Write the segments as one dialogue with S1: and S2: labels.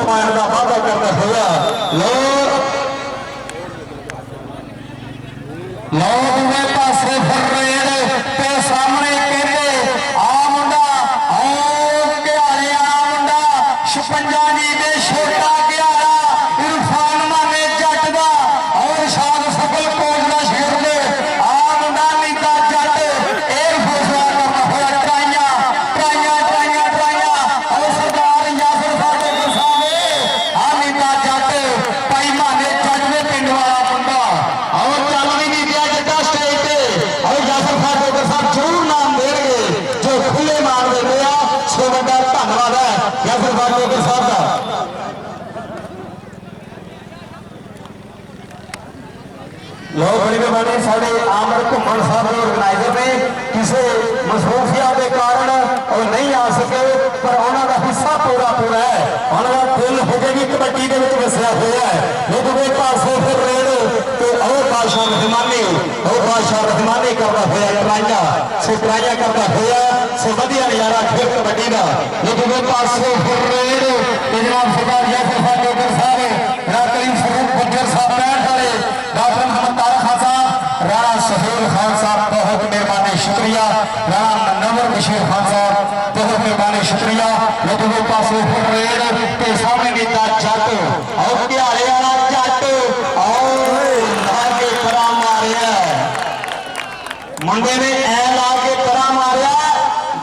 S1: पाने का वादा करता हुआ लो दूसरे पासे फिर रहे ते सामने कहते आ मुंडा घियारे वाला मुंडा 56 जी दे छोटा घियारा इरफान माने जट दा और शान सफल कोट दा शिरद आ मुंडा नीता जट एयर फौजा करना होया ट्राइयां ट्राइयां ट्राइयां ट्राइयां और सरदार यासर फाटे साहब आ नीता जट भाई माने जट दे पिंड वाला मुंडा और चल भी नहीं दिया जटा स्टेज पे और यासर फाटे साहब जरूर नाम देंगे जो खुले मार देते आ सो बड़ा धन्यवाद है यासर फाटे साहब का लो बड़ी मेहरबानी साढ़े आमर घुमन साहब ऑर्गेनाइजर ने किसी मसरूफिया के कारण और नहीं आ सके पर उन्होंने हिस्सा पूरा पूरा है उन्होंने दिल हो गई कबड्डी के वसया हुआ है दूसरे पासे फिर रेड तो और बादशाह रहमानी करता हुआ ट्राइया सो ट्राइया करता हुआ सो वधिया नजारा खेल कबड्डी का दूसरे पासे फिर रेड जनाब सरदार यासर फाटे साहब करीम स्वरूप गुज्जर साहब पैंठ वाले डॉक्टर मोहम्मद राणा सफेद खान साहब बहुत मेहरबानी शुक्रिया राणा नवर बशीर खान साहब बहुत मेहरबानी शुक्रिया दूसरे पासे फिर रेड के सामने नीता जट और घियारे वाला जट और लागे परा मारिया मुंडे ने ऐ लागे परा मारिया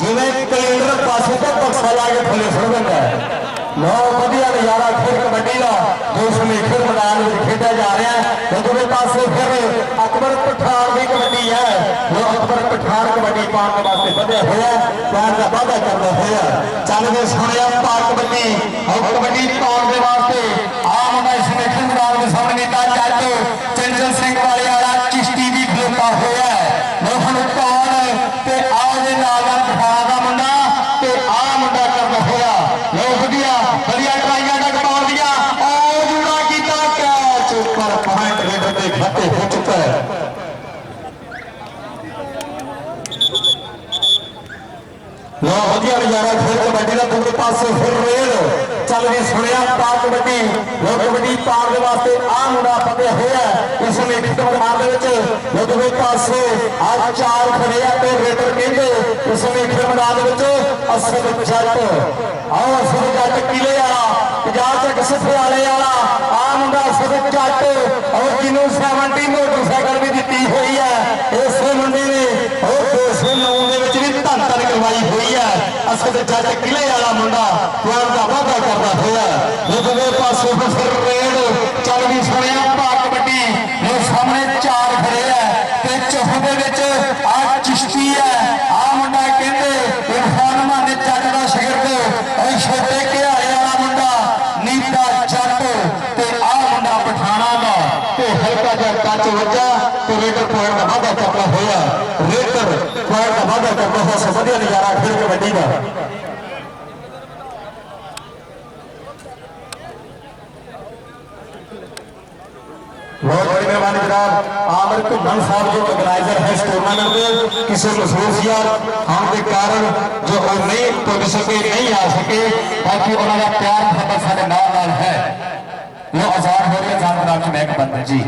S1: जिवें कैलेंडर पासे तो बक्सा लाके थले सुट दिंदा है लो वधिया नजारा खेल कबड्डी का जो समीखे मैदान में खेड़ा जा रहा है दूसरे पासे फिर अकबर पठान की कबड्डी है वो अकबर पठान कबड्डी पाने वास्ते बढ़िया हुआ प्यार का वादा करता हुआ चल के सुने पा कबड्डी और कबड्डी पाने वास्ते आम समीखे मैदान के सामने नीता जट चंचल सिंह वाले वाला चिश्ती भी खलोता हुआ है मोहन कौन ते आदे नाल पठान का मुंडा ते आ मुंडा करता हुआ लो बढ़िया बढ़िया ट्राइयां तक मार दिया और जुड़ा किया कैच ऊपर पॉइंट रेडर के खाते हो चुका है लो बढ़िया नजारा खेल कबड्डी का दूसरे पासे फिर रेल चल रही सुनिया पा कबड्डी लो कबड्डी पार के वास्ते आ मुंडा फतेह होया इस समीखे मैदान दूसरे पासे आज 4 खड़े तो रेडर कहते इस समीखे मैदान असद जट आओ असद जट किले वाला 50 तक सिफे वाले वाला आ मुंडा असद जट और जिन्हों 70 मोटरसाइकिल भी दी हुई है इस मुंडे ने और 209 भी धन धन करवाई हुई है असद जट किले वाला मुंडा प्यार का वादा करता हुआ दूसरे पासे फिर रेड चल भी सुनिया पा कबड्डी जो सामने 4 खड़े है ते चौथे आ चिश्ती है आ मुंडा कहते इरफान माने जट का शिगिरद और छोटे घियारे वाला मुंडा नीता जट ते आ मुंडा पठाना का तो हल्का जहा टच वजा तो रेडर पॉइंट का वादा करता हुआ रेडर पॉइंट का वादा करता हुआ सब वधिया नजारा खेल कबड्डी का बहुत बड़ी मेहरबानी जनाब आमिर घुमन साहब जो ऑर्गेनाइजर है इस टूर्नामेंट के किसी मसरूफियत होने के कारण जो नहीं पहुंच सके नहीं आ सके बाकी उन्होंने प्यार मोहब्बत सारे नाल है वो आजाद हो रहे जानदार की महक बंद जी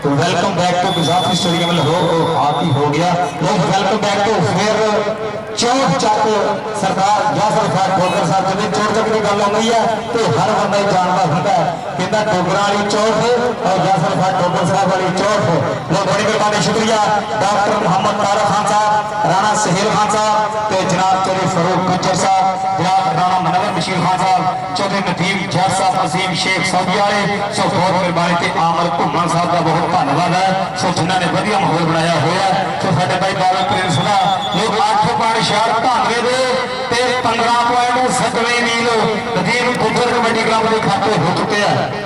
S1: तो welcome back to Gujarati stadium Lahore हाथी हो गया। लोग वेलकम बैक टू फिर चौथ चक सरदार यासर खान ठोकर साहब जी चौथ चक की गल आती है तो हर बंदा ही जानता होंगे कहता ठोकर वाली चौथ और यासर खान ठोकर साहब वाली चौथ। लोग बड़ी मेहरबानी शुक्रिया डॉक्टर मोहम्मद तारक खान साहब, राणा सहेल खान साहब तो जनाब चौधरी फरूक गुज्जर साहब, जनाब राणा मनवर बशीर खान साहब, चौधरी नदीम गुज्जर साहब, अजीम शेख सऊदी वाले। सो बहुत मेहरबानी से आमर घुमन साहब का बहुत धन्यवाद है। सो जिन्होंने वधिया माहौल बनाया हुआ है। सो साडे भाई बाबा प्रेम सुना लोग 8 पॉइंट शहर धागे दे 15 पॉइंट 7वें मील नदीम गुज्जर कबड्डी ग्राउंड के खाते हो चुके हैं।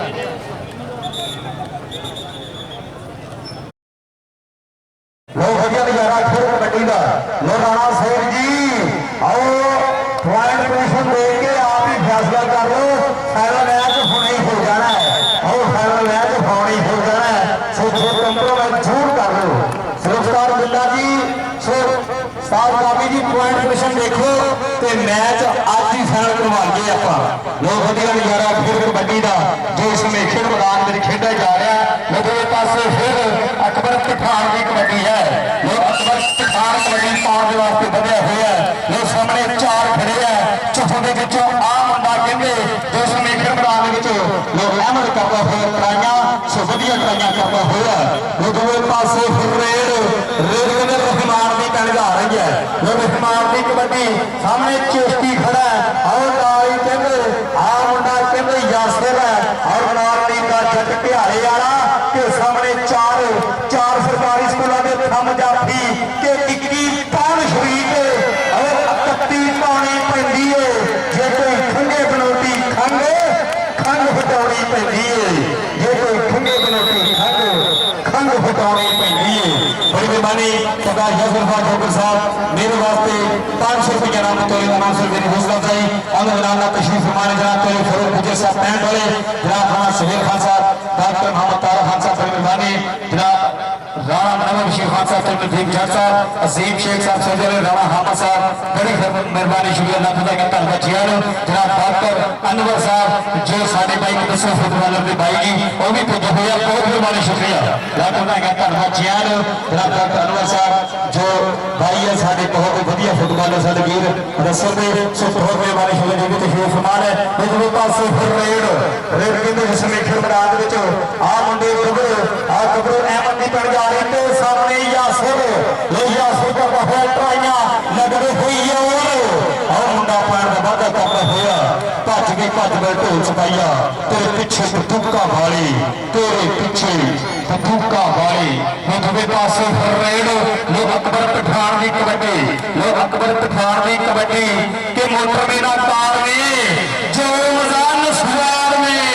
S1: लोग वधिया नजारा फिर कबड्डी का लो राणा सहेल जी आओ पॉइंट पोजिशन देख के आप ही फैसला कर लो। फाइनल मैच होने ही हो जाना है और फाइनल मैच होने ही हो जाना है। सो कंप्रोमाइज जरूर कर लो। सुरक्षार बिल्ला जी सो साहब काबी जी पॉइंट पोजिशन देखो तो मैच आज ही फाइनल करवा लिए आप लोग वधिया नजारा फिर कबड्डी का जो इस समय खेल मैदान में खेड़ा जा रहा है। दूसरे पास फिर अकबर पठान की कबड्डी है। लोग अकबर पठान कबड्डी पाने वास्ते बढ़िया हुआ है। लोग सामने 4 खड़े है चौथों के विचों आ मुंडा कहते जो समय खेल मैदान में लोग अहमद करता हुआ ट्राइयां सो वधिया ट्राइयां करता हुआ है। दूसरे पास फिर रेल के रहमान की टन जा रही है। लोग रहमान की कबड्डी सामने चेस्टी खड़ा है और नाल कहते आ मुंडा कहते यासिर है और नाल का जट ध्याड़े वाला के सामने 4 सरकारी स्कूलों के थम जाफी के 21 पान शरीक और 31 पानी पैंदी है। जे कोई खंगे बनौटी खंग फटाउनी पैंदी है। जे कोई खंगे बनौटी खंग फटाउनी पैंदी है। बड़ी मेहरबानी सरदार यासर खान ठोकर साहब मेरे वास्ते 500 रुपये नाम तौर नाम से मेरी हौसला अफजाई अमन जनाब का तशरीफ फरमाने जनाब तौर फरूक गुज्जर साहब पैंट वाले जनाब राणा सहेल खान साहब, डॉक्टर मोहम्मद तारक खान साहब बड़ी मेहरबानी, जनाब राणा मनवर बशीर खान साहब तो नदीम गुज्जर साहब अजीम शेख साहब सोजल राणा हामा साहब बड़ी मेहरबानी शुक्रिया अल्लाह खुदा का धन्यवाद जी जनाब डॉक्टर अनवर साहब जो साडे भाई दसों फुटबालर के भाई जी वो भी पुजे हुए बहुत मेहरबानी शुक्रिया अल्लाह खुदा का धन्यवाद जी जनाब डॉक्टर अनवर साहब जो भाई है साडे बहुत वधिया फुटबालर साडे वीर रसल दे सो बहुत मेहरबानी शुक्रिया जी तशरीफ फरमान है इधर पासे फिर रेड कहते जिस मेखल मैदान विच आ मुंडे गबरू अहमद की पिंड जा रही ते सामने यासिर करता हुआ ट्राइयां लगदे हुई और मुंडा पैर का वाधा करता हुआ भज के ढोल चपाइया तेरे पिछे बंदूका वाली तेरे पिछे बंदूका वाली दूसरे पासे रेड लोग अकबर पठान की कबड्डी लोग अकबर पठान की कबड्डी के मोटर में ना कार में जो मैदान सुवार में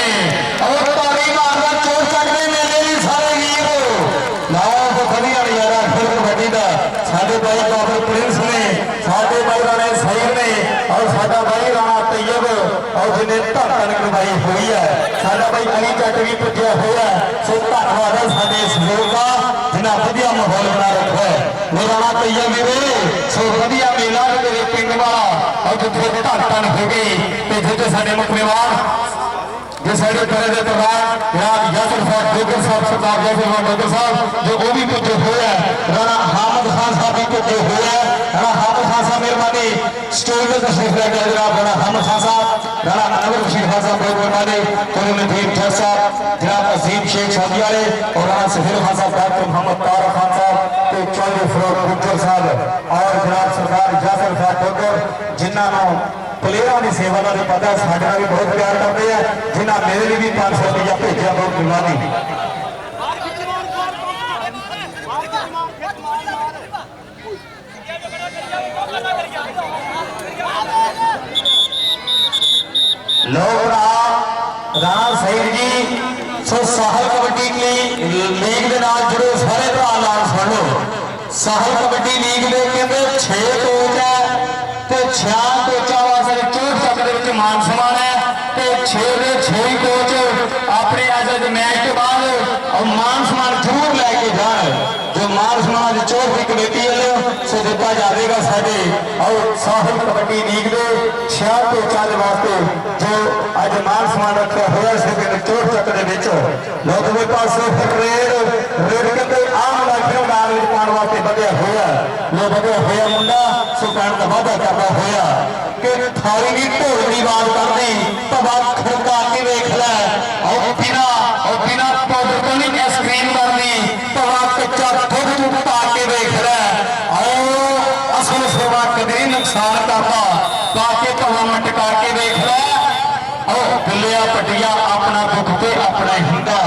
S1: और तारी मारना चोट चकने मेले सारे वीर ना तो बढ़िया नजारा फिर कबड्डी का साडे भाई बाबर प्रिंस ने साडे भाई राणा सईद ने और साडा भाई राणा तैयब और जिन्हें धड़कन करवाई हुई है साडा भाई अली जट भी पुजया हुआ है सो धन्यवाद है साडे सहयोग का जिन्हें वधिया माहौल बना रखा है मेरा राणा तैयब वीरे सो वधिया मेला तेरे पिंड वाला और जिथे धड़कन हो गई तो जिथे साडे मुख मेहमान जो साढ़े पहले के दौरान जनाब यासिर साहब डोगर साहब सरदार यासिर खान डोगर साहब जो वो भी पुजे हुए हैं राणा हामिद खान साहब भी पुजे हुए हैं राणा हामिद खान साहब मेहरबानी स्टेज पर तशरीफ लेकर जनाब राणा हामिद खान साहब राणा अनवर रशीद खान साहब बहुत मेहरबानी कोई नदीम गुज्जर साहब जनाब अजीम शेख शादी वाले और राणा सहील खान साहब डॉक्टर मोहम्मद तारक खान साहब तो चौधरी फरोग गुज्जर साहब और जनाब सरदार यासिर खान डोगर जिन्होंने प्लेयरों की सेवा का भी पता साढ़े भी बहुत प्यार करते हैं जिन्हें मेरे लिए भी 500 रुपया भेजा बहुत धन्यवादी लोग राणा सईद जी सो साहल कबड्डी की लीग के नाल जुड़े सारे भरा नाम सुन लो साहल कबड्डी लीग के कहते 6 कोच है तो 6 कोचा वास्ते चोट चक मान सम्मान है तो 6 कोच अपने अज मैच के बाद और मान सम्मान जरूर लैके जाए जो मान सम्मान चोट की कमेटी है सो दिता जाएगा साडे और साहल कबड्डी लीग के 6 कोचा के वास्ते जो अज मान सम्मान रखा हुआ चोट चक लोग पास रेड कहते आम फिर मैदान में पाने वास्ते बढ़िया हुआ जो बढ़िया हुआ मुंडा सो पैन का वादा करता हुआ कि थारी की ढोल की आवाज करनी तबा खड़का के वेख लै और बिना पाउडर तो नहीं स्क्रीन करनी तबा कच्चा दुध दुध पा के वेख लै और असल सेवा कभी नुकसान करता पाके तवा मटका के वेख लै और बिलिया पटिया अपना दुख तो अपना हिंदा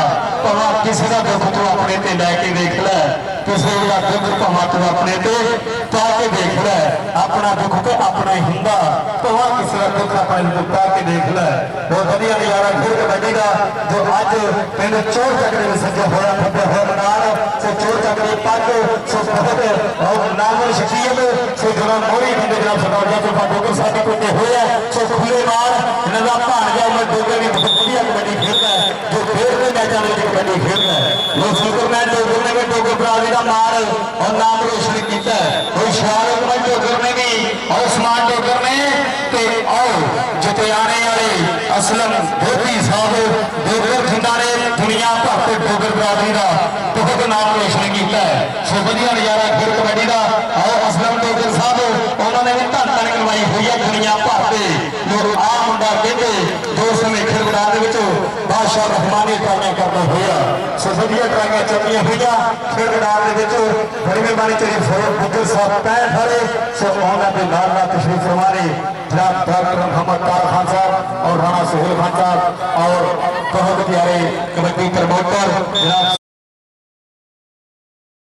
S1: भाव किसी का दुख तू अपने ते लैके देख लै किसी का दुख भाव तू अपने ते पा के देख लै अपना दुख तो अपना हिंदा भाव किसी का दुख अपने पा के देख लै बहुत वधिया नजारा फिर कबड्डी का जो अज पिंड चोर चकरे में सजा होया फटे हुए मैदान सो चोर चकरे पग सो बहुत और नामल शकील सो जरा मोरी बंदे जनाब सरदार यासिर डोगर साहब पुजे हुए है सो खुले मार इन्होंने भाणजा उमर डोगर भी बहुत वधिया कबड्डी खेलता है जो फिर के मैचों में कबड्डी खेलता है वो सुपरमैन डोगर ने भी डोगर बरादरी का मार और नाम रोशन किया कोई शाहरुख डोगर ने भी और उस्मान डोगर ने और जतियाने वाले असलम धोती साहब डोगर जिंदा ने दुनिया भर से डोगर बरादरी का बहुत नाम रोशन किया है सो वधिया नजारा फिर कबड्डी का और असलम डोगर साहब उन्होंने भी धन धन करवाई हुई है दुनिया भर से लोग आ मुंडा कहते जो समय खेल मैदान बादशाह रहमानी ट्राइयां करता हुआ सो वधिया ट्राइयां चलिया हुई खेल मैदान बड़ी मेहरबानी चाहिए फरोग गुज्जर साहब 65 वाले सो उन्होंने नाल तशरीफ फरमा रहे जनाब डॉक्टर मोहम्मद तारक खान साहब और राणा सहील खान साहब और बहुत प्यारे कबड्डी प्रमोटर जनाब